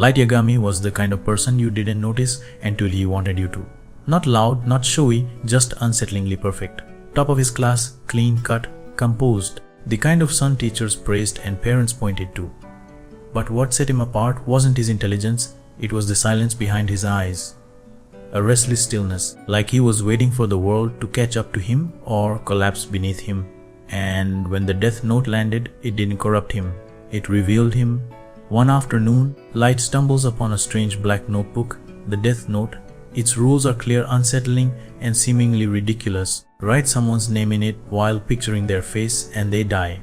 Light Yagami was the kind of person you didn't notice until he wanted you to. Not loud, not showy, just unsettlingly perfect. Top of his class, clean cut, composed. The kind of son teachers praised and parents pointed to. But what set him apart wasn't his intelligence, it was the silence behind his eyes. A restless stillness, like he was waiting for the world to catch up to him or collapse beneath him. And when the death note landed, it didn't corrupt him. It revealed him. One afternoon, Light stumbles upon a strange black notebook, the death note. Its rules are clear, unsettling, and seemingly ridiculous. Write someone's name in it while picturing their face and they die.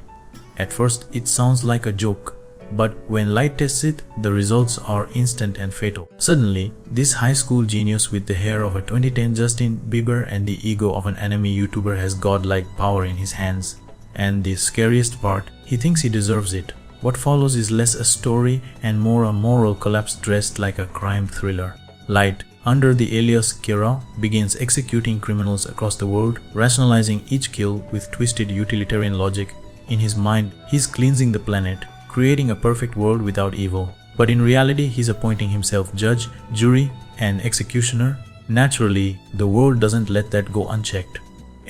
At first, it sounds like a joke. But when Light tests it, the results are instant and fatal. Suddenly, this high school genius with the hair of a 2010 Justin Bieber and the ego of an anime YouTuber has godlike power in his hands. And the scariest part, he thinks he deserves it. What follows is less a story and more a moral collapse dressed like a crime thriller. Light, under the alias Kira, begins executing criminals across the world, rationalizing each kill with twisted utilitarian logic. In his mind, he's cleansing the planet, creating a perfect world without evil. But in reality, he's appointing himself judge, jury, and executioner. Naturally, the world doesn't let that go unchecked.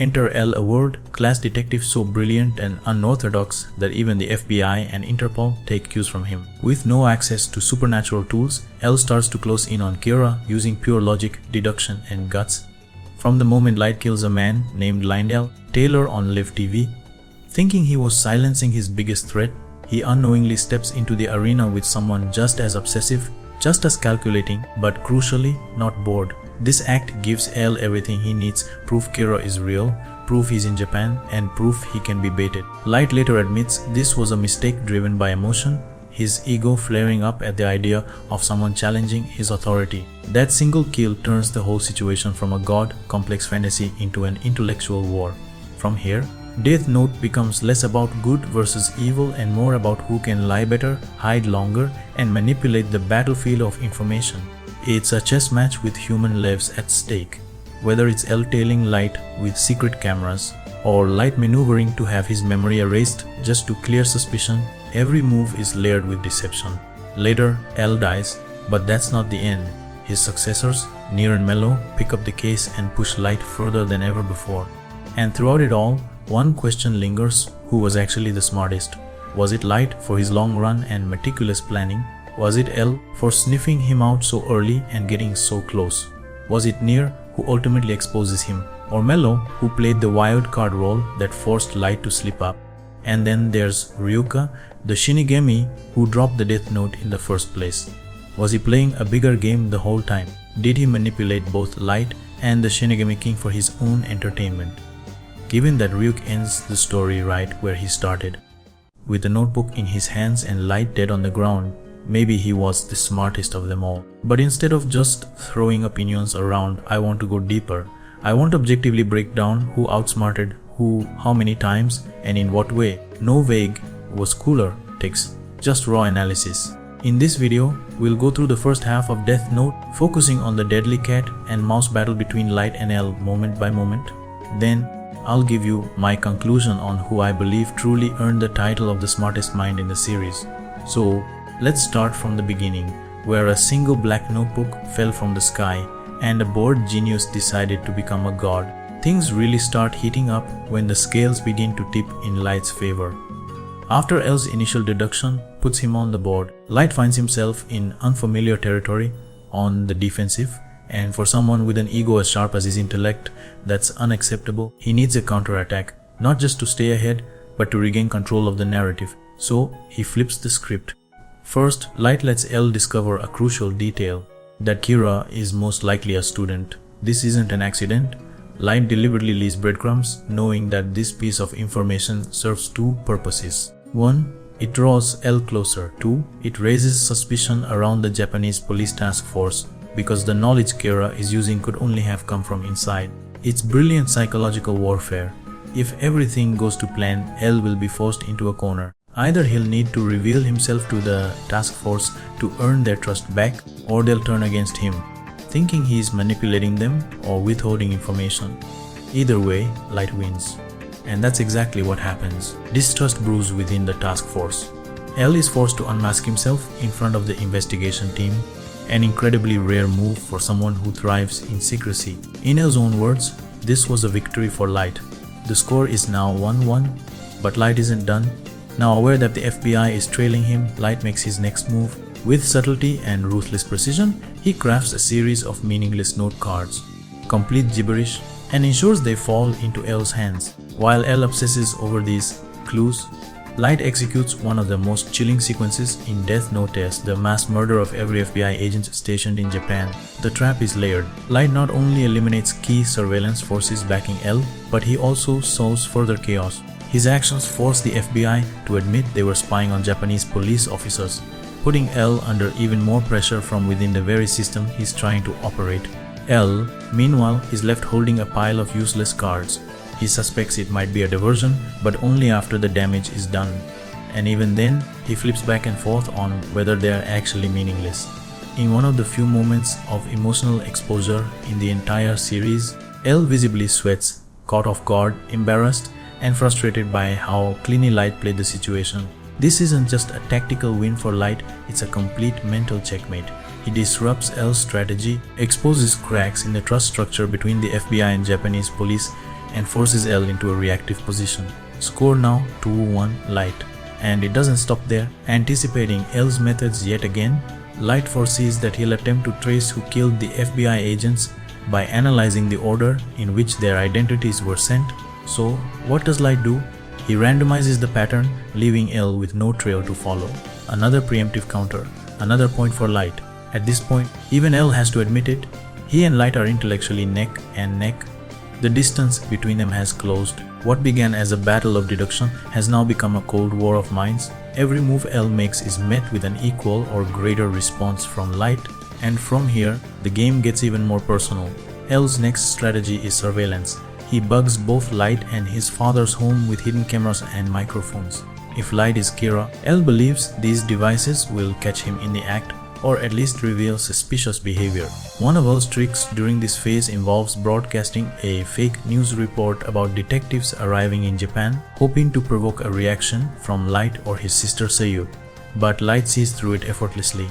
Enter L, a world-class detective so brilliant and unorthodox that even the FBI and Interpol take cues from him. With no access to supernatural tools, L starts to close in on Kira using pure logic, deduction, and guts. From the moment Light kills a man named Lionel Tailor on Live TV, thinking he was silencing his biggest threat, he unknowingly steps into the arena with someone just as obsessive, just as calculating, but crucially not bored. This act gives L everything he needs: proof Kira is real, proof he's in Japan, and proof he can be baited. Light later admits this was a mistake driven by emotion, his ego flaring up at the idea of someone challenging his authority. That single kill turns the whole situation from a god-complex fantasy into an intellectual war. From here, Death Note becomes less about good versus evil and more about who can lie better, hide longer, and manipulate the battlefield of information. It's a chess match with human lives at stake. Whether it's L tailing Light with secret cameras, or Light maneuvering to have his memory erased just to clear suspicion, every move is layered with deception. Later, L dies, but that's not the end. His successors, Near and Mellow, pick up the case and push Light further than ever before. And throughout it all, one question lingers: who was actually the smartest? Was it Light for his long run and meticulous planning? Was it L for sniffing him out so early and getting so close? Was it Near who ultimately exposes him? Or Mellow who played the wild card role that forced Light to slip up? And then there's Ryuga, the Shinigami who dropped the Death Note in the first place. Was he playing a bigger game the whole time? Did he manipulate both Light and the Shinigami King for his own entertainment? Given that Ryuga ends the story right where he started, with the notebook in his hands and Light dead on the ground, maybe he was the smartest of them all. But instead of just throwing opinions around, I want to go deeper. I want to objectively break down who outsmarted who, how many times, and in what way. No vague "was cooler" takes, just raw analysis. In this video, we'll go through the first half of Death Note, focusing on the deadly cat and mouse battle between Light and L moment by moment. Then, I'll give you my conclusion on who I believe truly earned the title of the smartest mind in the series. So, let's start from the beginning, where a single black notebook fell from the sky and a bored genius decided to become a god. Things really start heating up when the scales begin to tip in Light's favor. After L's initial deduction puts him on the board, Light finds himself in unfamiliar territory, on the defensive. And for someone with an ego as sharp as his intellect, that's unacceptable. He needs a counterattack, not just to stay ahead, but to regain control of the narrative. So, he flips the script. First, Light lets L discover a crucial detail, that Kira is most likely a student. This isn't an accident. Light deliberately leaves breadcrumbs, knowing that this piece of information serves two purposes. 1. It draws L closer. 2. It raises suspicion around the Japanese police task force, because the knowledge Kira is using could only have come from inside. It's brilliant psychological warfare. If everything goes to plan, L will be forced into a corner. Either he'll need to reveal himself to the task force to earn their trust back, or they'll turn against him, thinking he's manipulating them or withholding information. Either way, Light wins. And that's exactly what happens. Distrust brews within the task force. L is forced to unmask himself in front of the investigation team, an incredibly rare move for someone who thrives in secrecy. In L's own words, this was a victory for Light. The score is now 1-1, but Light isn't done. Now aware that the FBI is trailing him, Light makes his next move. With subtlety and ruthless precision, he crafts a series of meaningless note cards, complete gibberish, and ensures they fall into L's hands. While L obsesses over these clues, Light executes one of the most chilling sequences in Death Note as the mass murder of every FBI agent stationed in Japan. The trap is layered. Light not only eliminates key surveillance forces backing L, but he also sows further chaos. His actions force the FBI to admit they were spying on Japanese police officers, putting L under even more pressure from within the very system he's trying to operate. L, meanwhile, is left holding a pile of useless cards. He suspects it might be a diversion, but only after the damage is done. And even then, he flips back and forth on whether they are actually meaningless. In one of the few moments of emotional exposure in the entire series, L visibly sweats, caught off guard, embarrassed, and frustrated by how cleanly Light played the situation. This isn't just a tactical win for Light, it's a complete mental checkmate. He disrupts L's strategy, exposes cracks in the trust structure between the FBI and Japanese police, and forces L into a reactive position. Score now 2-1 Light. And it doesn't stop there. Anticipating L's methods yet again, Light foresees that he'll attempt to trace who killed the FBI agents by analyzing the order in which their identities were sent. So, what does Light do? He randomizes the pattern, leaving L with no trail to follow. Another preemptive counter, another point for Light. At this point, even L has to admit it. He and Light are intellectually neck and neck. The distance between them has closed. What began as a battle of deduction has now become a cold war of minds. Every move L makes is met with an equal or greater response from Light, and from here, the game gets even more personal. L's next strategy is surveillance. He bugs both Light and his father's home with hidden cameras and microphones. If Light is Kira, L believes these devices will catch him in the act, or at least reveal suspicious behavior. One of L's tricks during this phase involves broadcasting a fake news report about detectives arriving in Japan, hoping to provoke a reaction from Light or his sister Seiyu. But Light sees through it effortlessly.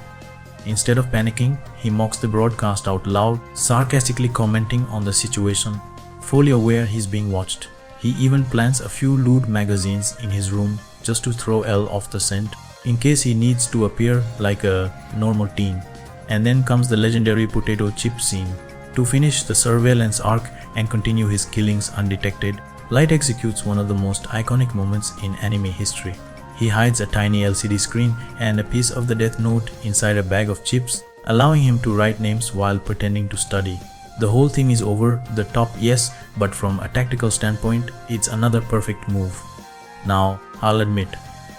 Instead of panicking, he mocks the broadcast out loud, sarcastically commenting on the situation, fully aware he's being watched. He even plants a few lewd magazines in his room just to throw L off the scent, in case he needs to appear like a normal teen. And then comes the legendary potato chip scene. To finish the surveillance arc and continue his killings undetected, Light executes one of the most iconic moments in anime history. He hides a tiny LCD screen and a piece of the Death Note inside a bag of chips, allowing him to write names while pretending to study. The whole thing is over the top, yes, but from a tactical standpoint, it's another perfect move. Now, I'll admit,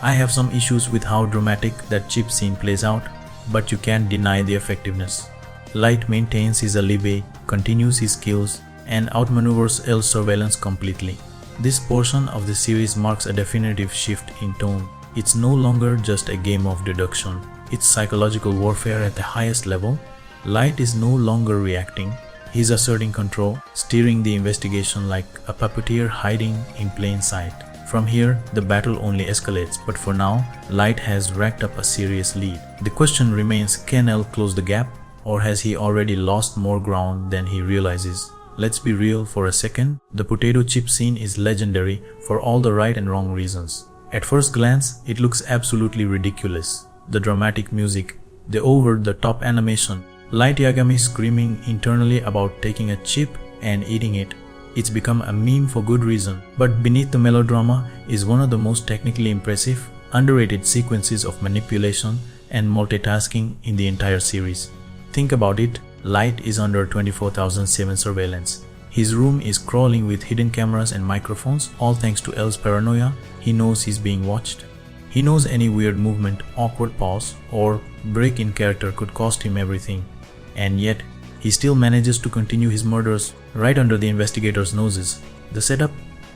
I have some issues with how dramatic that chip scene plays out, but you can't deny the effectiveness. Light maintains his alibi, continues his kills, and outmaneuvers L's surveillance completely. This portion of the series marks a definitive shift in tone. It's no longer just a game of deduction. It's psychological warfare at the highest level. Light is no longer reacting. He's asserting control, steering the investigation like a puppeteer hiding in plain sight. From here, the battle only escalates, but for now, Light has racked up a serious lead. The question remains, can L close the gap, or has he already lost more ground than he realizes? Let's be real for a second, the potato chip scene is legendary for all the right and wrong reasons. At first glance, it looks absolutely ridiculous. The dramatic music, the over-the-top animation, Light Yagami screaming internally about taking a chip and eating it. It's become a meme for good reason, but beneath the melodrama is one of the most technically impressive, underrated sequences of manipulation and multitasking in the entire series. Think about it, Light is under 24,007 surveillance. His room is crawling with hidden cameras and microphones, all thanks to L's paranoia. He knows he's being watched. He knows any weird movement, awkward pause, or break in character could cost him everything. And yet, he still manages to continue his murders right under the investigators' noses. The setup?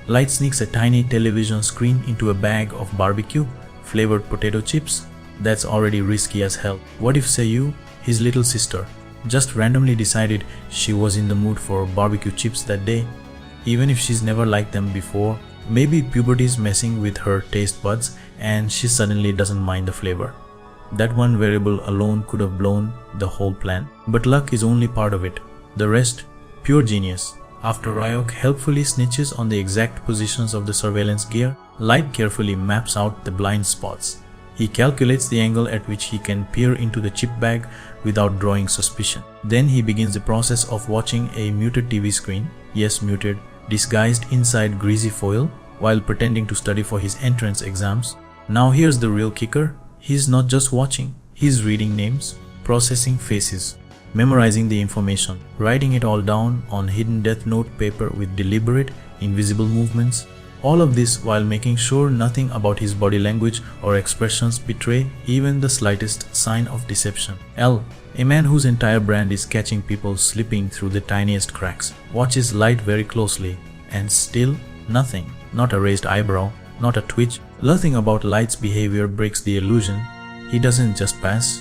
Light sneaks a tiny television screen into a bag of barbecue-flavored potato chips. That's already risky as hell. What if Seiyu, his little sister, just randomly decided she was in the mood for barbecue chips that day? Even if she's never liked them before, maybe puberty's messing with her taste buds and she suddenly doesn't mind the flavor. That one variable alone could have blown the whole plan. But luck is only part of it. The rest, pure genius. After Ryuga helpfully snitches on the exact positions of the surveillance gear, Light carefully maps out the blind spots. He calculates the angle at which he can peer into the chip bag without drawing suspicion. Then he begins the process of watching a muted TV screen, yes muted, disguised inside greasy foil, while pretending to study for his entrance exams. Now here's the real kicker. He's not just watching, he's reading names, processing faces, memorizing the information, writing it all down on hidden Death Note paper with deliberate, invisible movements. All of this while making sure nothing about his body language or expressions betray even the slightest sign of deception. L, a man whose entire brand is catching people slipping through the tiniest cracks, watches Light very closely, and still nothing. Not a raised eyebrow, not a twitch. Nothing about Light's behavior breaks the illusion. He doesn't just pass,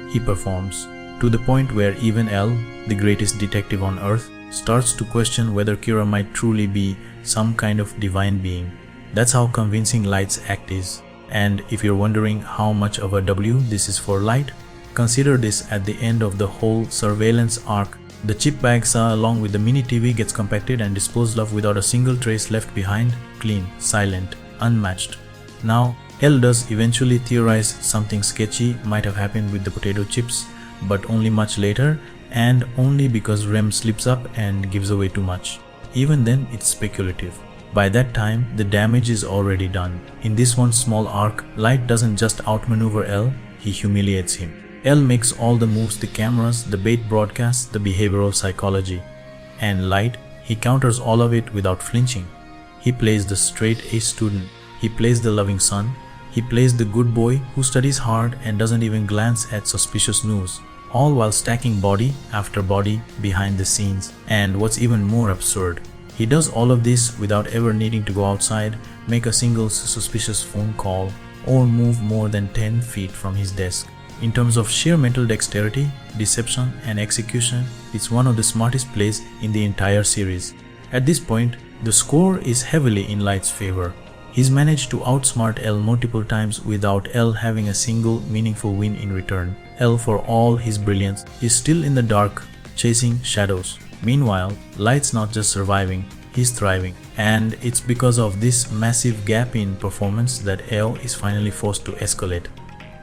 he performs. To the point where even L, the greatest detective on earth, starts to question whether Kira might truly be some kind of divine being. That's how convincing Light's act is. And if you're wondering how much of a W this is for Light, consider this at the end of the whole surveillance arc. The chip bag saw along with the mini TV gets compacted and disposed of without a single trace left behind, clean, silent, unmatched. Now, L does eventually theorize something sketchy might have happened with the potato chips, but only much later, and only because Rem slips up and gives away too much. Even then, it's speculative. By that time, the damage is already done. In this one small arc, Light doesn't just outmaneuver L, he humiliates him. L makes all the moves, the cameras, the bait broadcasts, the behavioral psychology. And Light, he counters all of it without flinching. He plays the straight A student. He plays the loving son. He plays the good boy who studies hard and doesn't even glance at suspicious news, all while stacking body after body behind the scenes. And what's even more absurd, he does all of this without ever needing to go outside, make a single suspicious phone call, or move more than 10 feet from his desk. In terms of sheer mental dexterity, deception, and execution, it's one of the smartest plays in the entire series. At this point, the score is heavily in Light's favor. He's managed to outsmart L multiple times without L having a single meaningful win in return. L, for all his brilliance, is still in the dark, chasing shadows. Meanwhile, Light's not just surviving, he's thriving. And it's because of this massive gap in performance that L is finally forced to escalate.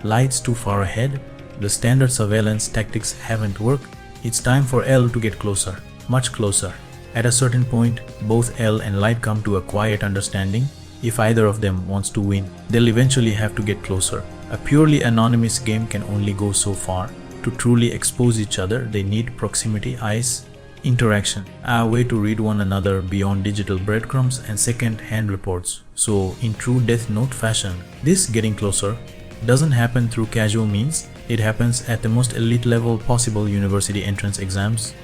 Light's too far ahead, the standard surveillance tactics haven't worked. It's time for L to get closer, much closer. At a certain point, both L and Light come to a quiet understanding. If either of them wants to win, they'll eventually have to get closer. A purely anonymous game can only go so far. To truly expose each other, they need proximity, eyes, interaction, a way to read one another beyond digital breadcrumbs and second-hand reports. So, in true Death Note fashion, this getting closer doesn't happen through casual means. It happens at the most elite level possible university entrance exams.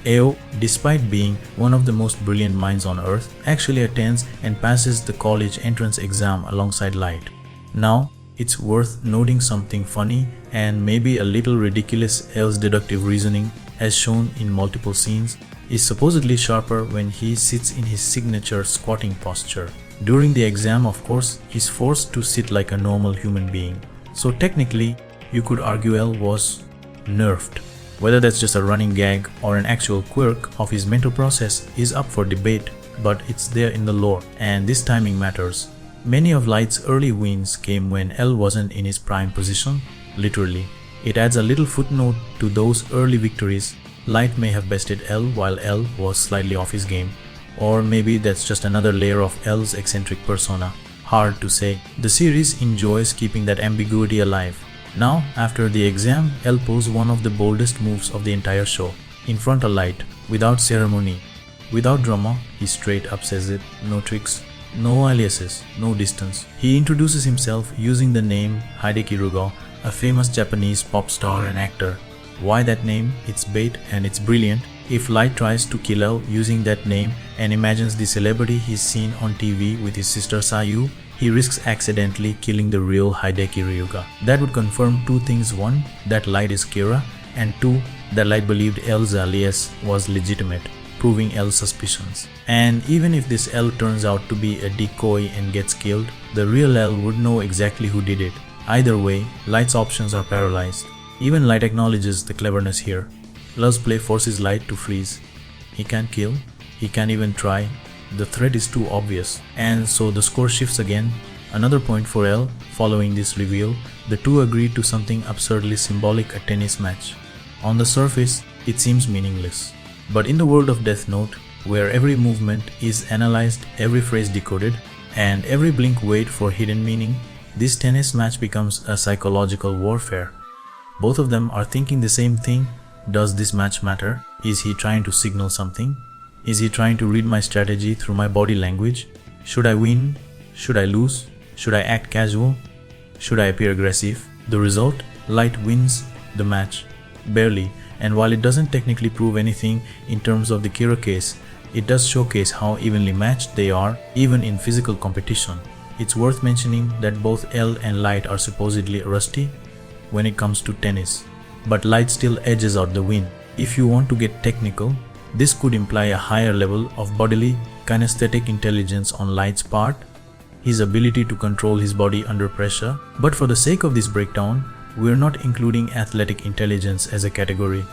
AO, despite being one of the most brilliant minds on earth, actually attends and passes the college entrance exam alongside Light. Now, it's worth noting something funny and maybe a little ridiculous. L's deductive reasoning, as shown in multiple scenes, is supposedly sharper when he sits in his signature squatting posture. During the exam, of course, he's forced to sit like a normal human being. So technically, you could argue L was nerfed. Whether that's just a running gag or an actual quirk of his mental process is up for debate, but it's there in the lore, and this timing matters. Many of Light's early wins came when L wasn't in his prime position, literally. It adds a little footnote to those early victories. Light may have bested L while L was slightly off his game. Or maybe that's just another layer of L's eccentric persona. Hard to say. The series enjoys keeping that ambiguity alive. Now, after the exam, L pulls one of the boldest moves of the entire show. In front of Light, without ceremony, without drama, he straight up says it. No tricks, no aliases, no distance. He introduces himself using the name Hideki Ryuga, a famous Japanese pop star and actor. Why that name? It's bait and it's brilliant. If Light tries to kill L using that name and imagines the celebrity he's seen on TV with his sister Sayu, he risks accidentally killing the real Hideki Ryuga. That would confirm two things: one, that Light is Kira, and two, that Light believed L's alias was legitimate. proving L's suspicions. And even if this L turns out to be a decoy and gets killed, the real L would know exactly who did it. Either way, Light's options are paralyzed. Even Light acknowledges the cleverness here. L's play forces Light to freeze. He can't kill, he can't even try. The threat is too obvious. And so the score shifts again. Another point for L. Following this reveal, the two agreed to something absurdly symbolic, a tennis match. On the surface, it seems meaningless. But in the world of Death Note, where every movement is analyzed, every phrase decoded, and every blink weighed for hidden meaning, this tennis match becomes a psychological warfare. Both of them are thinking the same thing. Does this match matter? Is he trying to signal something? Is he trying to read my strategy through my body language? Should I win? Should I lose? Should I act casual? Should I appear aggressive? The result? Light wins the match. Barely. And while it doesn't technically prove anything in terms of the Kira case, it does showcase how evenly matched they are, even in physical competition. It's worth mentioning that both L and Light are supposedly rusty when it comes to tennis, but Light still edges out the win. If you want to get technical, this could imply a higher level of bodily kinesthetic intelligence on Light's part, his ability to control his body under pressure. But for the sake of this breakdown, we're not including athletic intelligence as a category.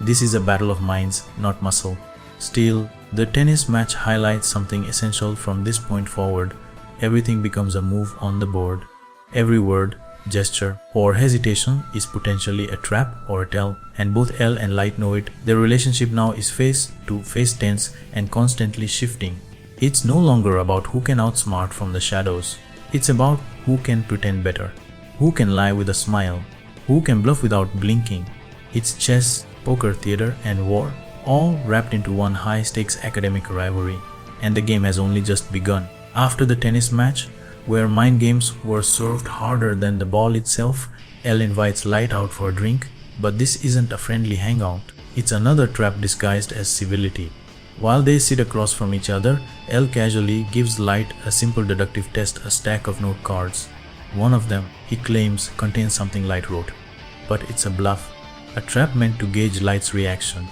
This is a battle of minds, not muscle. Still, the tennis match highlights something essential from this point forward. Everything becomes a move on the board. Every word, gesture, or hesitation is potentially a trap or a tell, and both L and Light know it. Their relationship now is face-to-face tense and constantly shifting. It's no longer about who can outsmart from the shadows. It's about who can pretend better, who can lie with a smile, who can bluff without blinking. It's chess, poker, theater, and war, all wrapped into one high-stakes academic rivalry, and the game has only just begun. After the tennis match, where mind games were served harder than the ball itself, L invites Light out for a drink, but this isn't a friendly hangout. It's another trap disguised as civility. While they sit across from each other, L casually gives Light a simple deductive test, a stack of note cards. One of them, he claims, contains something Light wrote. But it's a bluff, a trap meant to gauge Light's reaction.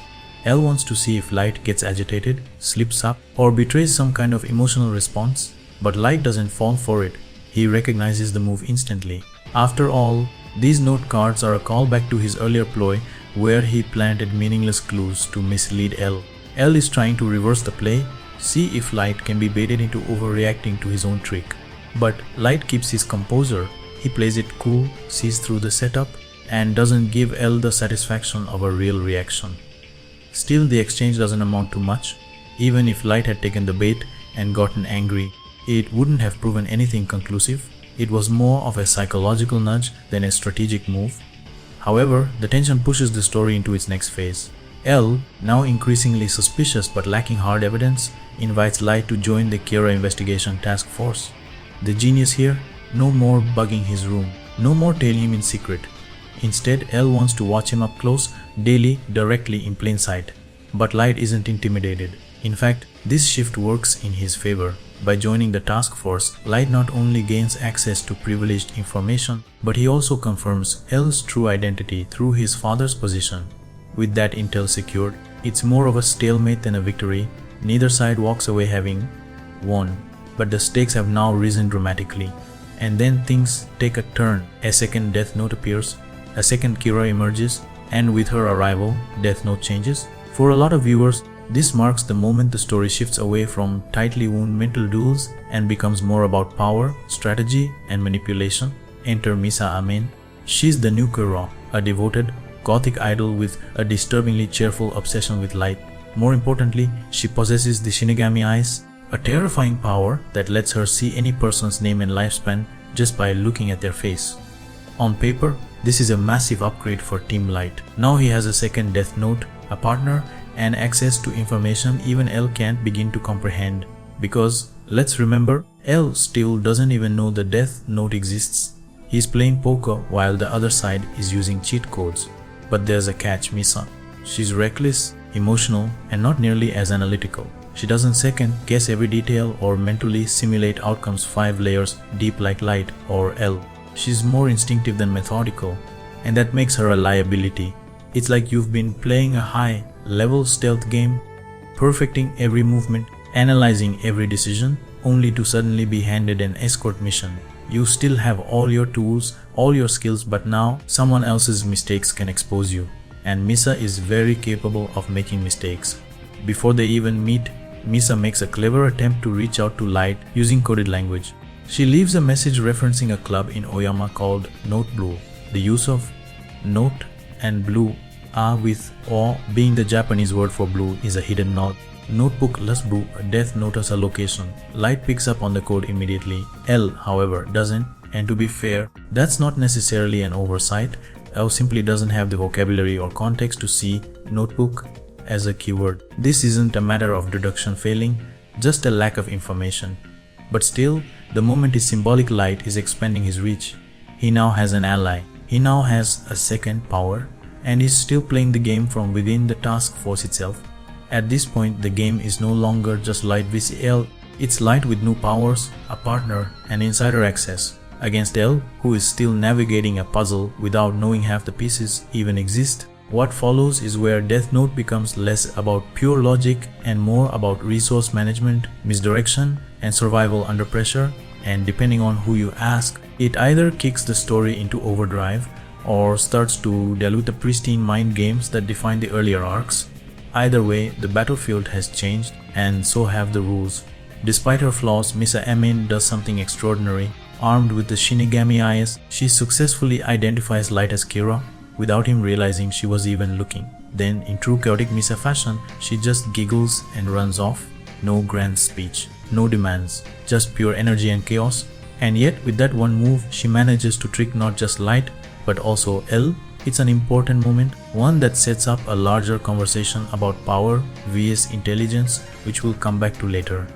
L wants to see if Light gets agitated, slips up, or betrays some kind of emotional response. But Light doesn't fall for it. He recognizes the move instantly. After all, these note cards are a callback to his earlier ploy where he planted meaningless clues to mislead L. L is trying to reverse the play, see if Light can be baited into overreacting to his own trick. But Light keeps his composure. He plays it cool, sees through the setup, and doesn't give L the satisfaction of a real reaction. Still, the exchange doesn't amount to much. Even if Light had taken the bait and gotten angry, it wouldn't have proven anything conclusive. It was more of a psychological nudge than a strategic move. However, the tension pushes the story into its next phase. L, now increasingly suspicious but lacking hard evidence, invites Light to join the Kira investigation task force. The genius here? No more bugging his room, no more tailing him in secret. Instead, L wants to watch him up close, daily, directly in plain sight. But Light isn't intimidated. In fact, this shift works in his favor. By joining the task force, Light not only gains access to privileged information, but he also confirms L's true identity through his father's position. With that intel secured, it's more of a stalemate than a victory. Neither side walks away having won, but the stakes have now risen dramatically. And then things take a turn. A second Death Note appears, a second Kira emerges, and with her arrival, Death Note changes. For a lot of viewers, this marks the moment the story shifts away from tightly wound mental duels and becomes more about power, strategy, and manipulation. Enter Misa Amane. She's the new Kira, a devoted, gothic idol with a disturbingly cheerful obsession with light. More importantly, she possesses the Shinigami eyes, a terrifying power that lets her see any person's name and lifespan just by looking at their face. On paper, this is a massive upgrade for Team Light. Now he has a second Death Note, a partner, and access to information even L can't begin to comprehend. Because, let's remember, L still doesn't even know the Death Note exists. He's playing poker while the other side is using cheat codes. But there's a catch, Misa. She's reckless, emotional, and not nearly as analytical. She doesn't second guess every detail or mentally simulate outcomes 5 layers deep like Light or L. She's more instinctive than methodical, and that makes her a liability. It's like you've been playing a high-level stealth game, perfecting every movement, analyzing every decision, only to suddenly be handed an escort mission. You still have all your tools, all your skills, but now someone else's mistakes can expose you. And Misa is very capable of making mistakes. Before they even meet, Misa makes a clever attempt to reach out to Light using coded language. She leaves a message referencing a club in Oyama called Note Blue. The use of note and blue are with or being the Japanese word for blue is a hidden nod. Notebook plus blue, a death note as a location. Light picks up on the code immediately. L, however, doesn't, and to be fair, that's not necessarily an oversight. L simply doesn't have the vocabulary or context to see notebook as a keyword. This isn't a matter of deduction failing, just a lack of information. But still, the moment his symbolic light is expanding his reach, he now has an ally. He now has a second power, and is still playing the game from within the task force itself. At this point, the game is no longer just Light vs L, it's Light with new powers, a partner, and insider access, against L, who is still navigating a puzzle without knowing half the pieces even exist. What follows is where Death Note becomes less about pure logic and more about resource management, misdirection, and survival under pressure, and depending on who you ask, it either kicks the story into overdrive or starts to dilute the pristine mind games that define the earlier arcs. Either way, the battlefield has changed, and so have the rules. Despite her flaws, Misa Amane does something extraordinary. Armed with the Shinigami eyes, she successfully identifies Light as Kira, without him realizing she was even looking. Then, in true chaotic Misa fashion, she just giggles and runs off. No grand speech, no demands, just pure energy and chaos. And yet, with that one move, she manages to trick not just Light, but also L. It's an important moment, one that sets up a larger conversation about power vs intelligence, which we'll come back to later.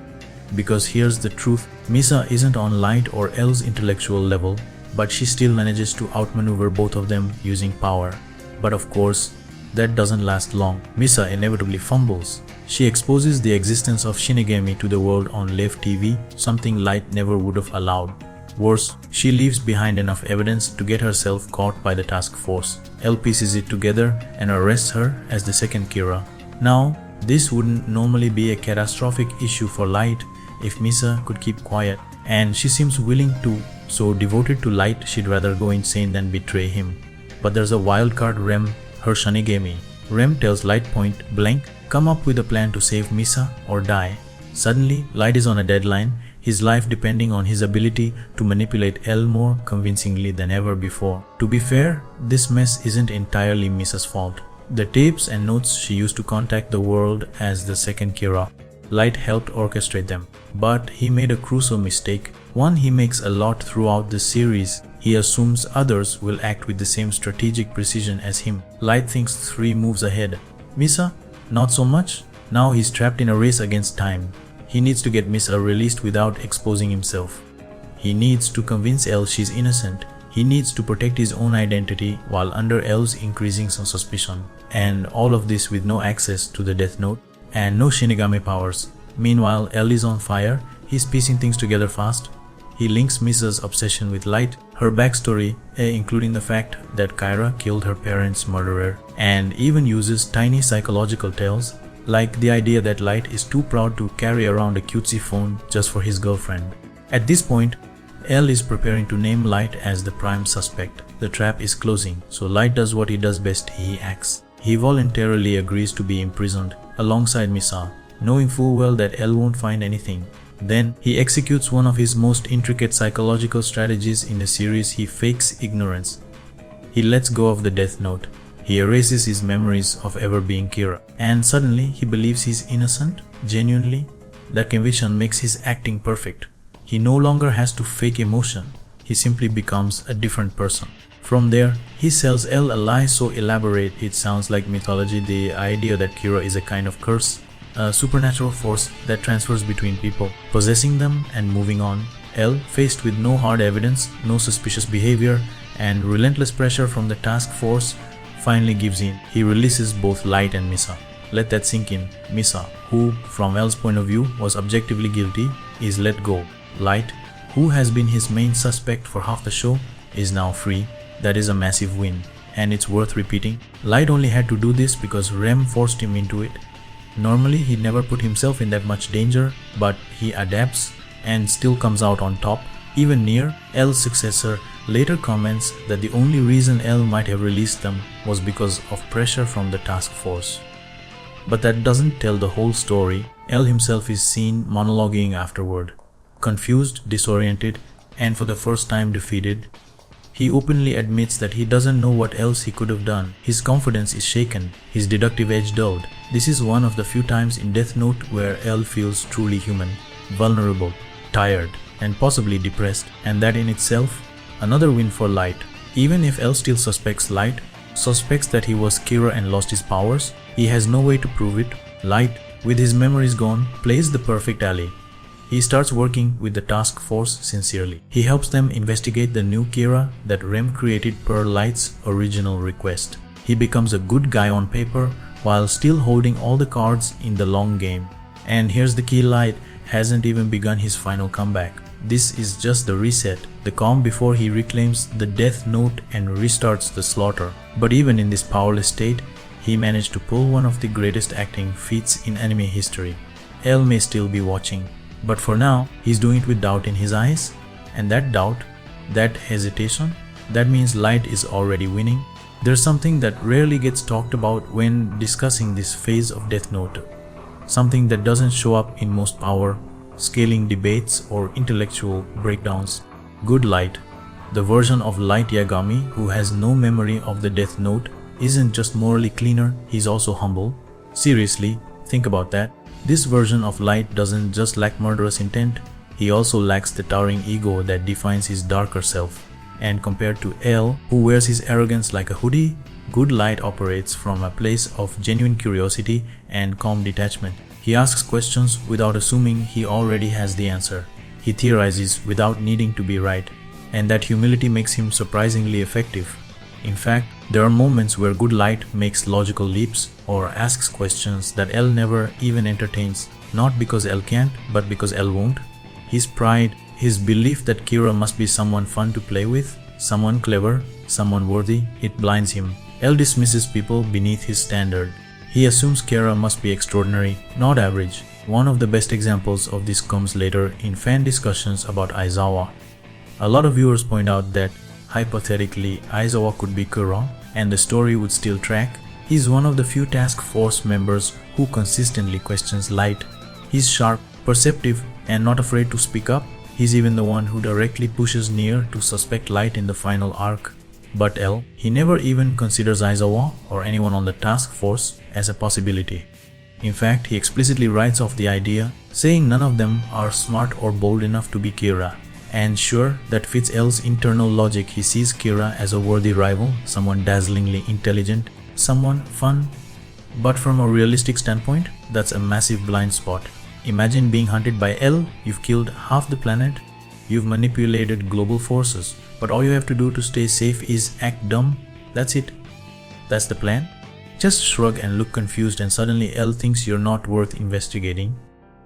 Because here's the truth, Misa isn't on Light or L's intellectual level, but she still manages to outmaneuver both of them using power. But of course, that doesn't last long. Misa inevitably fumbles. She exposes the existence of Shinigami to the world on live TV, something Light never would have allowed. Worse, she leaves behind enough evidence to get herself caught by the task force. L pieces it together and arrests her as the second Kira. Now, this wouldn't normally be a catastrophic issue for Light if Misa could keep quiet, and she seems willing to, so devoted to Light she'd rather go insane than betray him. But there's a wild card, Rem, her Shinigami. Rem tells Light point blank, come up with a plan to save Misa or die. Suddenly, Light is on a deadline, his life depending on his ability to manipulate L more convincingly than ever before. To be fair, this mess isn't entirely Misa's fault. The tapes and notes she used to contact the world as the second Kira, Light helped orchestrate them. But he made a crucial mistake, one he makes a lot throughout the series. He assumes others will act with the same strategic precision as him. Light thinks 3 moves ahead. Misa? Not so much. Now he's trapped in a race against time. He needs to get Misa released without exposing himself. He needs to convince L she's innocent. He needs to protect his own identity while under L's increasing some suspicion. And all of this with no access to the Death Note and no Shinigami powers. Meanwhile, L is on fire. He's piecing things together fast. He links Misa's obsession with Light, her backstory, including the fact that Kyra killed her parents' murderer, and even uses tiny psychological tales, like the idea that Light is too proud to carry around a cutesy phone just for his girlfriend. At this point, L is preparing to name Light as the prime suspect. The trap is closing, so Light does what he does best, he acts. He voluntarily agrees to be imprisoned alongside Misa, knowing full well that L won't find anything. Then, he executes one of his most intricate psychological strategies in the series. He fakes ignorance. He lets go of the Death Note. He erases his memories of ever being Kira. And suddenly, he believes he's innocent, genuinely. That conviction makes his acting perfect. He no longer has to fake emotion. He simply becomes a different person. From there, he sells L a lie so elaborate it sounds like mythology, the idea that Kira is a kind of curse, a supernatural force that transfers between people, possessing them and moving on. L, faced with no hard evidence, no suspicious behavior, and relentless pressure from the task force, finally gives in. He releases both Light and Misa. Let that sink in. Misa, who, from L's point of view, was objectively guilty, is let go. Light, who has been his main suspect for half the show, is now free. That is a massive win, and it's worth repeating. Light only had to do this because Rem forced him into it. Normally, he never put himself in that much danger, but he adapts and still comes out on top. Even near, L's successor later comments that the only reason L might have released them was because of pressure from the task force. But that doesn't tell the whole story. L himself is seen monologuing afterward. Confused, disoriented, and for the first time defeated. He openly admits that he doesn't know what else he could have done. His confidence is shaken, his deductive edge dulled. This is one of the few times in Death Note where L feels truly human, vulnerable, tired, and possibly depressed, and that in itself, another win for Light. Even if L still suspects Light, suspects that he was Kira and lost his powers, he has no way to prove it. Light, with his memories gone, plays the perfect ally. He starts working with the task force sincerely. He helps them investigate the new Kira that Rem created per Light's original request. He becomes a good guy on paper while still holding all the cards in the long game. And here's the key: Light hasn't even begun his final comeback. This is just the reset, the calm before he reclaims the Death Note and restarts the slaughter. But even in this powerless state, he managed to pull one of the greatest acting feats in anime history. L may still be watching, but for now, he's doing it with doubt in his eyes. And that doubt, that hesitation, that means Light is already winning. There's something that rarely gets talked about when discussing this phase of Death Note. Something that doesn't show up in most power scaling debates or intellectual breakdowns. Good Light, the version of Light Yagami who has no memory of the Death Note, isn't just morally cleaner, he's also humble. Seriously, think about that. This version of Light doesn't just lack murderous intent, he also lacks the towering ego that defines his darker self. And compared to L, who wears his arrogance like a hoodie, Good Light operates from a place of genuine curiosity and calm detachment. He asks questions without assuming he already has the answer. He theorizes without needing to be right, and that humility makes him surprisingly effective. In fact, there are moments where Good Light makes logical leaps or asks questions that L never even entertains, not because L can't, but because L won't. His pride, his belief that Kira must be someone fun to play with, someone clever, someone worthy, it blinds him. L dismisses people beneath his standard. He assumes Kira must be extraordinary, not average. One of the best examples of this comes later in fan discussions about Aizawa. A lot of viewers point out that, hypothetically, Aizawa could be Kira, and the story would still track. He's one of the few task force members who consistently questions Light. He's sharp, perceptive, and not afraid to speak up. He's even the one who directly pushes Nier to suspect Light in the final arc. But L, he never even considers Aizawa or anyone on the task force as a possibility. In fact, he explicitly writes off the idea, saying none of them are smart or bold enough to be Kira. And sure, that fits L's internal logic. He sees Kira as a worthy rival, someone dazzlingly intelligent, someone fun. But from a realistic standpoint, that's a massive blind spot. Imagine being hunted by L, you've killed half the planet, you've manipulated global forces, but all you have to do to stay safe is act dumb. That's it. That's the plan. Just shrug and look confused, and suddenly L thinks you're not worth investigating.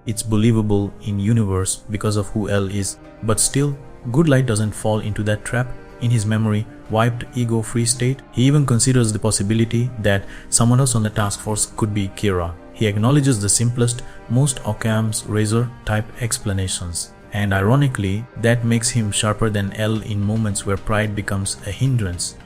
It's believable in universe because of who L is, but still, Good Light doesn't fall into that trap. In his memory, wiped, ego-free state, he even considers the possibility that someone else on the task force could be Kira. He acknowledges the simplest, most Occam's razor type explanations. And ironically, that makes him sharper than L in moments where pride becomes a hindrance.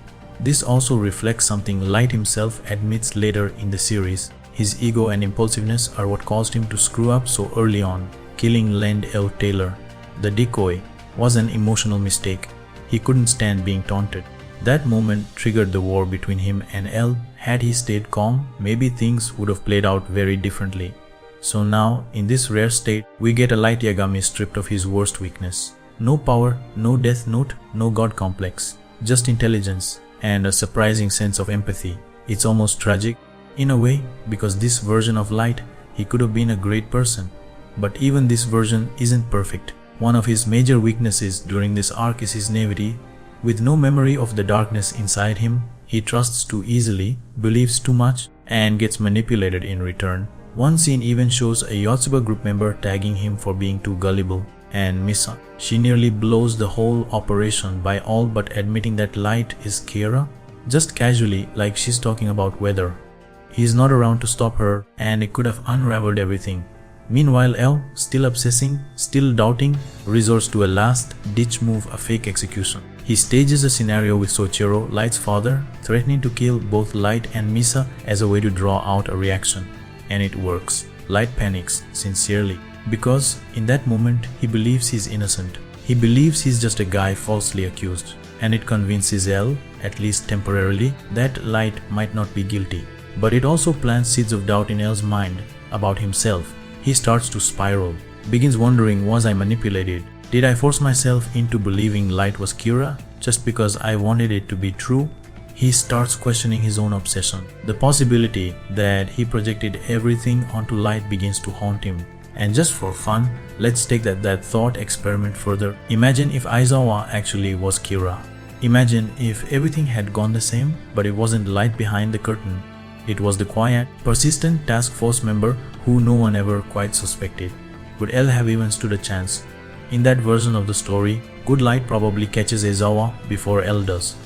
This also reflects something Light himself admits later in the series. His ego and impulsiveness are what caused him to screw up so early on. Killing Land L. Tailor, the decoy, was an emotional mistake. He couldn't stand being taunted. That moment triggered the war between him and L. Had he stayed calm, maybe things would have played out very differently. So now, in this rare state, we get a Light Yagami stripped of his worst weakness. No power, no Death Note, no God complex. Just intelligence and a surprising sense of empathy. It's almost tragic, in a way, because this version of Light, he could have been a great person. But even this version isn't perfect. One of his major weaknesses during this arc is his naivety. With no memory of the darkness inside him, he trusts too easily, believes too much, and gets manipulated in return. One scene even shows a Yotsuba group member tagging him for being too gullible, and Misa, she nearly blows the whole operation by all but admitting that Light is Kira, just casually, like she's talking about weather. He is not around to stop her, and it could have unraveled everything. Meanwhile, L, still obsessing, still doubting, resorts to a last-ditch move, a fake execution. He stages a scenario with Soichiro, Light's father, threatening to kill both Light and Misa as a way to draw out a reaction. And it works. Light panics, sincerely, because in that moment he believes he's innocent. He believes he's just a guy falsely accused. And it convinces L, at least temporarily, that Light might not be guilty. But it also plants seeds of doubt in L's mind about himself. He starts to spiral, begins wondering, was I manipulated? Did I force myself into believing Light was Kira just because I wanted it to be true? He starts questioning his own obsession. The possibility that he projected everything onto Light begins to haunt him. And just for fun, let's take that thought experiment further. Imagine if Aizawa actually was Kira. Imagine if everything had gone the same, but it wasn't Light behind the curtain. It was the quiet, persistent task force member who no one ever quite suspected. Would L have even stood a chance? In that version of the story, Good Light probably catches Aizawa before L does.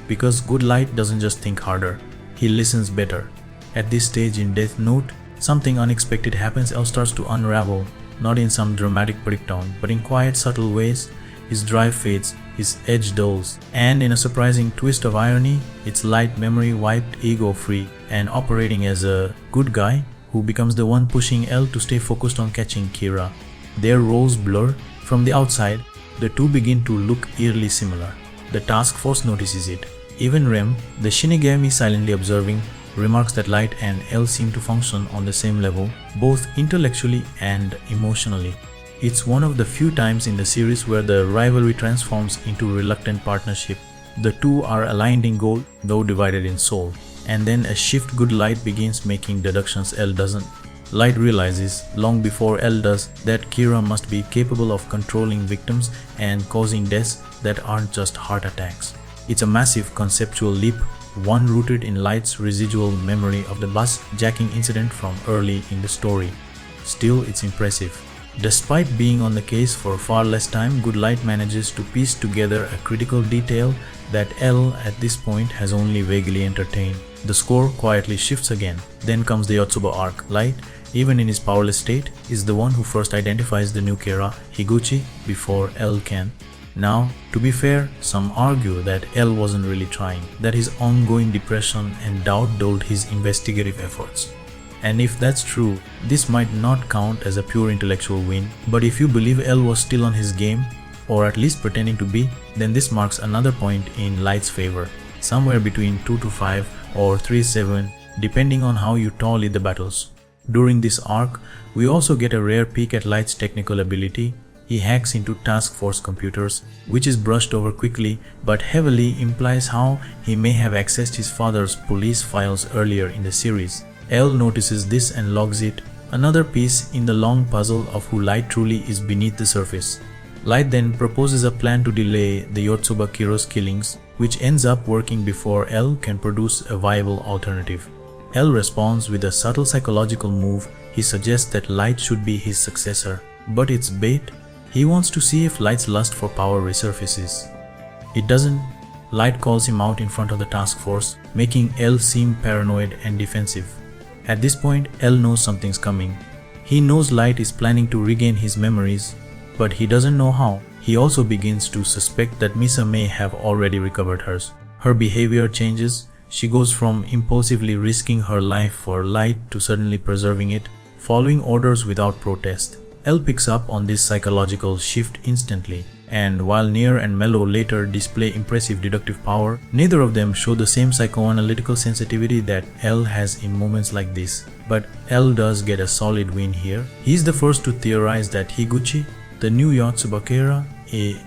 Because Good Light doesn't just think harder, he listens better. At this stage in Death Note, something unexpected happens. L starts to unravel, not in some dramatic breakdown, but in quiet, subtle ways. His drive fades, his edge dulls, and in a surprising twist of irony, it's Light, memory wiped, ego free, and operating as a good guy who becomes the one pushing L to stay focused on catching Kira. Their roles blur. From the outside, the two begin to look eerily similar. The task force notices it. Even Rem, the Shinigami silently observing, remarks that Light and L seem to function on the same level, both intellectually and emotionally. It's one of the few times in the series where the rivalry transforms into reluctant partnership. The two are aligned in goal, though divided in soul. And then a shift. Good Light begins making deductions L doesn't. Light realizes, long before L does, that Kira must be capable of controlling victims and causing deaths that aren't just heart attacks. It's a massive conceptual leap, one rooted in Light's residual memory of the bus jacking incident from early in the story. Still, it's impressive. Despite being on the case for far less time, Good Light manages to piece together a critical detail that L at this point has only vaguely entertained. The score quietly shifts again. Then comes the Yotsuba arc. Light, even in his powerless state, is the one who first identifies the new Kira, Higuchi, before L can. Now, to be fair, some argue that L wasn't really trying, that his ongoing depression and doubt dulled his investigative efforts. And if that's true, this might not count as a pure intellectual win, but if you believe L was still on his game, or at least pretending to be, then this marks another point in Light's favor, somewhere between 2 to 5 or 3-7, depending on how you tally the battles. During this arc, we also get a rare peek at Light's technical ability. He hacks into task force computers, which is brushed over quickly but heavily implies how he may have accessed his father's police files earlier in the series. L notices this and logs it, another piece in the long puzzle of who Light truly is beneath the surface. Light then proposes a plan to delay the Yotsuba Kiro's killings, which ends up working before L can produce a viable alternative. L responds with a subtle psychological move. He suggests that Light should be his successor, but it's bait. He wants to see if Light's lust for power resurfaces. It doesn't. Light calls him out in front of the task force, making L seem paranoid and defensive. At this point, L knows something's coming. He knows Light is planning to regain his memories, but he doesn't know how. He also begins to suspect that Misa may have already recovered hers. Her behavior changes. She goes from impulsively risking her life for Light to suddenly preserving it, following orders without protest. L picks up on this psychological shift instantly, and while Nier and Mello later display impressive deductive power, neither of them show the same psychoanalytical sensitivity that L has in moments like this. But L does get a solid win here. He's the first to theorize that Higuchi, the new Yotsuba Kira,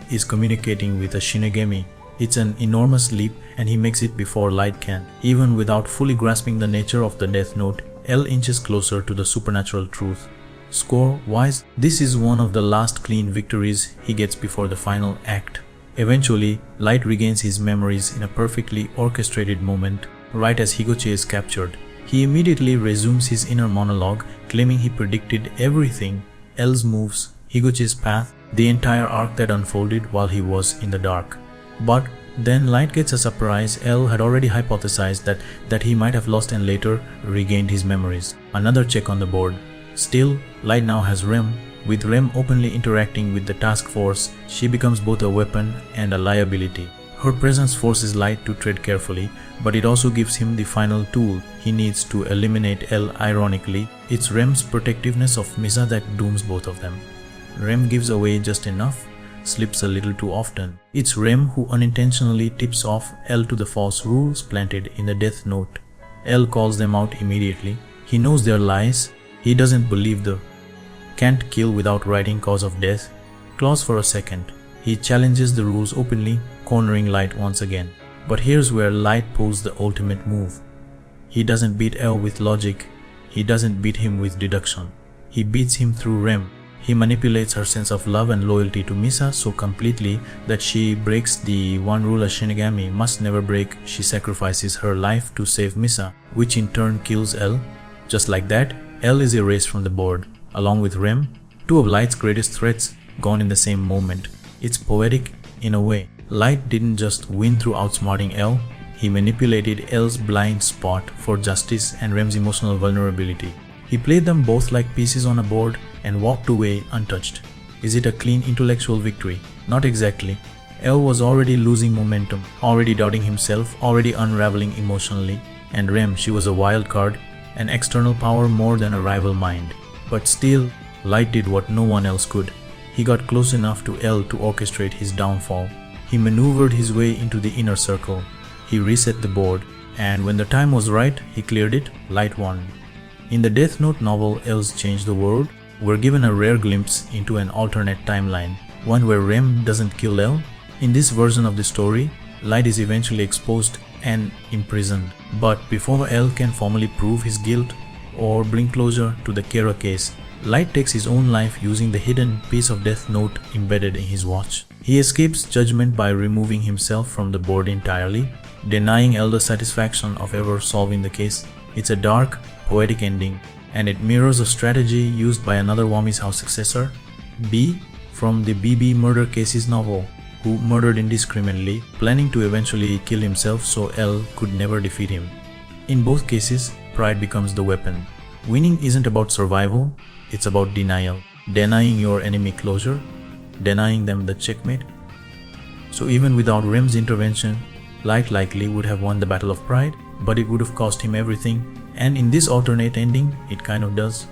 is communicating with a Shinigami. It's an enormous leap, and he makes it before Light can. Even without fully grasping the nature of the Death Note, L inches closer to the supernatural truth. Score-wise, this is one of the last clean victories he gets before the final act. Eventually, Light regains his memories in a perfectly orchestrated moment, right as Higuchi is captured. He immediately resumes his inner monologue, claiming he predicted everything: L's moves, Higuchi's path, the entire arc that unfolded while he was in the dark. But Then Light gets a surprise. L had already hypothesized that he might have lost and later regained his memories. Another check on the board. Still, Light now has Rem. With Rem openly interacting with the task force, she becomes both a weapon and a liability. Her presence forces Light to tread carefully, but it also gives him the final tool he needs to eliminate L. Ironically, it's Rem's protectiveness of Misa that dooms both of them. Rem gives away just enough, slips a little too often. It's Rem who unintentionally tips off L to the false rules planted in the death note. L calls them out immediately. He knows their lies. He doesn't believe the can't kill without writing cause of death clause for a second. He challenges the rules openly, cornering Light once again. But here's where Light pulls the ultimate move. He doesn't beat L with logic. He doesn't beat him with deduction. He beats him through Rem. He manipulates her sense of love and loyalty to Misa so completely that she breaks the one rule a Shinigami must never break. She sacrifices her life to save Misa, which in turn kills L. Just like that, L is erased from the board, along with Rem, two of Light's greatest threats gone in the same moment. It's poetic in a way. Light didn't just win through outsmarting L, he manipulated L's blind spot for justice and Rem's emotional vulnerability. He played them both like pieces on a board and walked away untouched. Is it a clean intellectual victory? Not exactly. L was already losing momentum, already doubting himself, already unraveling emotionally. And Rem, she was a wild card, an external power more than a rival mind. But still, Light did what no one else could. He got close enough to L to orchestrate his downfall. He maneuvered his way into the inner circle. He reset the board, and when the time was right, he cleared it. Light won. In the Death Note novel L's Change the World, we're given a rare glimpse into an alternate timeline, one where Rem doesn't kill L. In this version of the story, Light is eventually exposed and imprisoned. But before L can formally prove his guilt or bring closure to the Kera case, Light takes his own life using the hidden piece of Death Note embedded in his watch. He escapes judgment by removing himself from the board entirely, denying L the satisfaction of ever solving the case. It's a dark, poetic ending, and it mirrors a strategy used by another Wami's house successor, B, from the BB murder cases novel, who murdered indiscriminately, planning to eventually kill himself so L could never defeat him. In both cases, pride becomes the weapon. Winning isn't about survival, it's about denial. Denying your enemy closure, denying them the checkmate. So even without Rem's intervention, Light likely would have won the battle of pride, but it would have cost him everything, and in this alternate ending, it kind of does.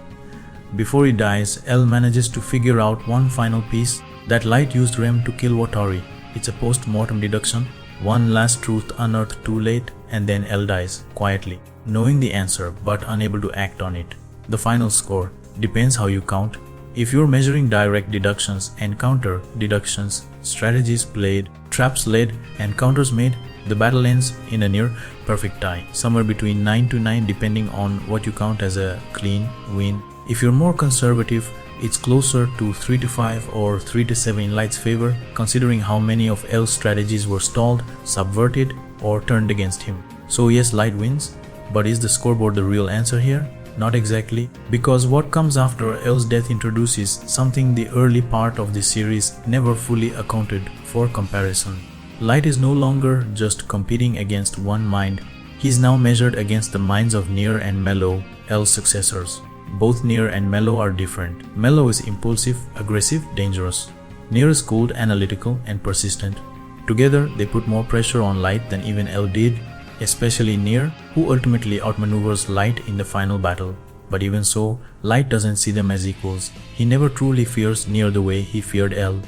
Before he dies, L manages to figure out one final piece, that Light used Rem to kill Watari. It's a post-mortem deduction, one last truth unearthed too late, and then L dies, quietly, knowing the answer but unable to act on it. The final score depends how you count. If you're measuring direct deductions and counter deductions, strategies played, traps laid, and counters made, the battle ends in a near perfect tie, somewhere between 9 to 9 depending on what you count as a clean win. If you're more conservative, it's closer to 3 to 5 or 3 to 7 in Light's favor, considering how many of L's strategies were stalled, subverted, or turned against him. So yes, Light wins, but is the scoreboard the real answer here? Not exactly, because what comes after L's death introduces something the early part of the series never fully accounted for: comparison. Light is no longer just competing against one mind, he's now measured against the minds of Nier and Mello, L's successors. Both Nier and Mello are different. Mello is impulsive, aggressive, dangerous. Nier is cold, analytical, and persistent. Together, they put more pressure on Light than even L did, especially Nier, who ultimately outmaneuvers Light in the final battle. But even so, Light doesn't see them as equals. He never truly fears Nier the way he feared L.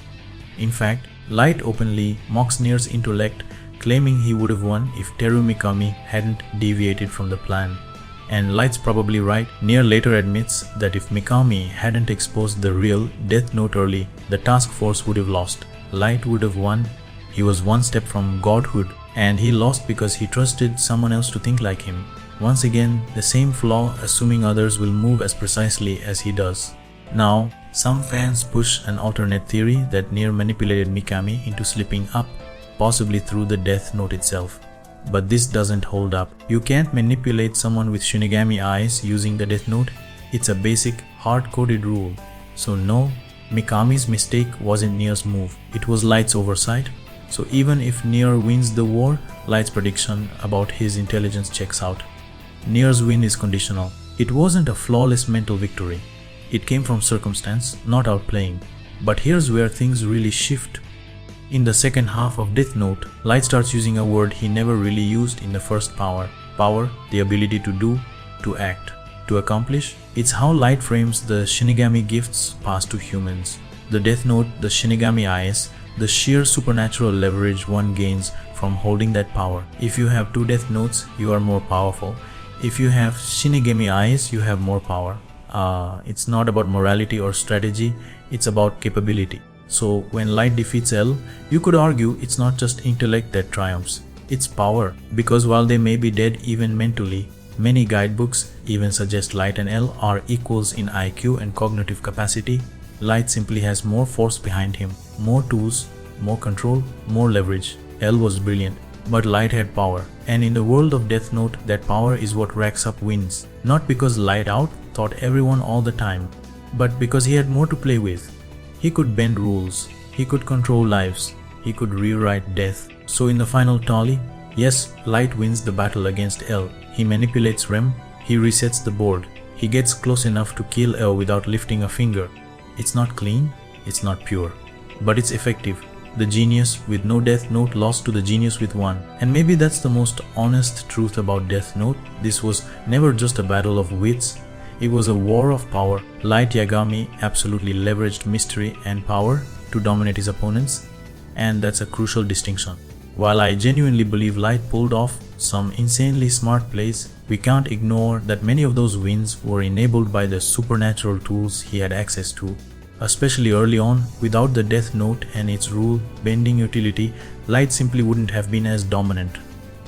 In fact, Light openly mocks Nier's intellect, claiming he would have won if Teru Mikami hadn't deviated from the plan. And Light's probably right. Nier later admits that if Mikami hadn't exposed the real Death Note early, the task force would have lost. Light would have won. He was one step from godhood, and he lost because he trusted someone else to think like him. Once again, the same flaw, assuming others will move as precisely as he does. Now, some fans push an alternate theory that Nier manipulated Mikami into slipping up, possibly through the Death Note itself. But this doesn't hold up. You can't manipulate someone with Shinigami eyes using the Death Note. It's a basic, hard-coded rule. So no, Mikami's mistake wasn't Nier's move. It was Light's oversight. So even if Nier wins the war, Light's prediction about his intelligence checks out. Nier's win is conditional. It wasn't a flawless mental victory. It came from circumstance, not outplaying. But here's where things really shift. In the second half of Death Note, Light starts using a word he never really used in the first power. Power, the ability to do, to act, to accomplish. It's how Light frames the Shinigami gifts passed to humans. The Death Note, the Shinigami eyes, the sheer supernatural leverage one gains from holding that power. If you have 2 Death Notes, you are more powerful. If you have Shinigami eyes, you have more power. It's not about morality or strategy, it's about capability. So when Light defeats L, you could argue it's not just intellect that triumphs, it's power. Because while they may be dead even mentally, many guidebooks even suggest Light and L are equals in IQ and cognitive capacity. Light simply has more force behind him, more tools, more control, more leverage. L was brilliant, but Light had power. And in the world of Death Note, that power is what racks up wins. Not because Light out thought everyone all the time, but because he had more to play with. He could bend rules, he could control lives, he could rewrite death. So in the final tally, yes, Light wins the battle against L. He manipulates Rem, he resets the board, he gets close enough to kill L without lifting a finger. It's not clean, it's not pure, but it's effective. The genius with no Death Note lost to the genius with one. And maybe that's the most honest truth about Death Note. This was never just a battle of wits. It was a war of power. Light Yagami absolutely leveraged mystery and power to dominate his opponents, and that's a crucial distinction. While I genuinely believe Light pulled off some insanely smart plays, we can't ignore that many of those wins were enabled by the supernatural tools he had access to. Especially early on, without the Death Note and its rule-bending utility, Light simply wouldn't have been as dominant.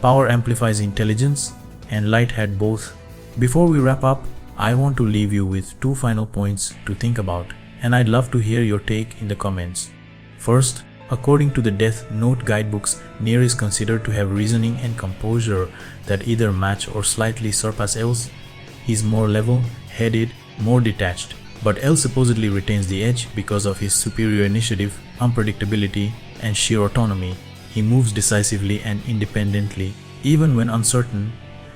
Power amplifies intelligence, and Light had both. Before we wrap up, I want to leave you with 2 final points to think about, and I'd love to hear your take in the comments. First, according to the Death Note guidebooks, Nier is considered to have reasoning and composure that either match or slightly surpass L's. He's more level-headed, more detached, but L supposedly retains the edge because of his superior initiative, unpredictability, and sheer autonomy. He moves decisively and independently, even when uncertain.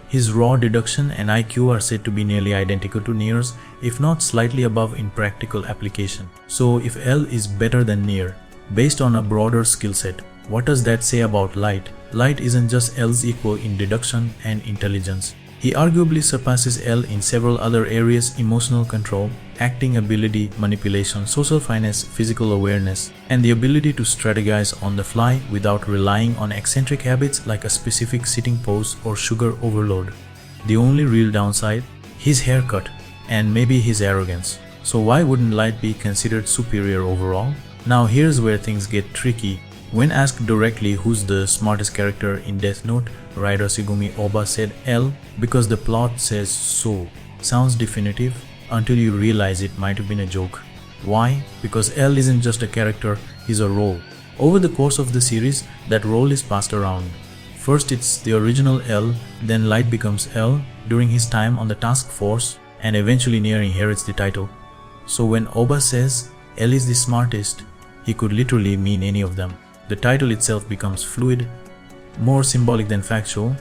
His raw deduction and IQ are said to be nearly identical to Nier's, if not slightly above in practical application. So if L is better than Nier, based on a broader skill set, what does that say about Light? Light isn't just L's equal in deduction and intelligence. He arguably surpasses L in several other areas: emotional control, acting ability, manipulation, social finesse, physical awareness, and the ability to strategize on the fly without relying on eccentric habits like a specific sitting pose or sugar overload. The only real downside? His haircut, and maybe his arrogance. So why wouldn't Light be considered superior overall? Now here's where things get tricky. When asked directly who's the smartest character in Death Note, writer Sugumi Oba said L because the plot says so. Sounds definitive until you realize it might have been a joke. Why? Because L isn't just a character, he's a role. Over the course of the series, that role is passed around. First it's the original L, then Light becomes L during his time on the task force, and eventually Nier inherits the title. So when Oba says L is the smartest, he could literally mean any of them. The title itself becomes fluid, more symbolic than factual.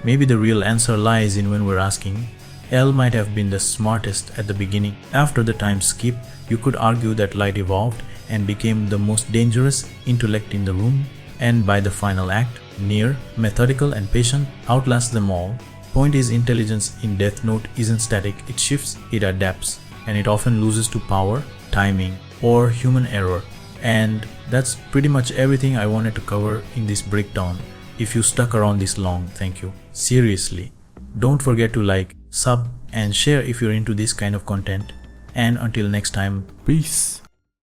Maybe the real answer lies in when we're asking. L might have been the smartest at the beginning. After the time skip, you could argue that Light evolved and became the most dangerous intellect in the room, and by the final act, Nier, methodical and patient, outlasts them all. Point is, intelligence in Death Note isn't static, it shifts, it adapts, and it often loses to power, timing, or human error. And that's pretty much everything I wanted to cover in this breakdown. If you stuck around this long, thank you. Seriously. Don't forget to like, sub, and share if you're into this kind of content. And until next time, peace.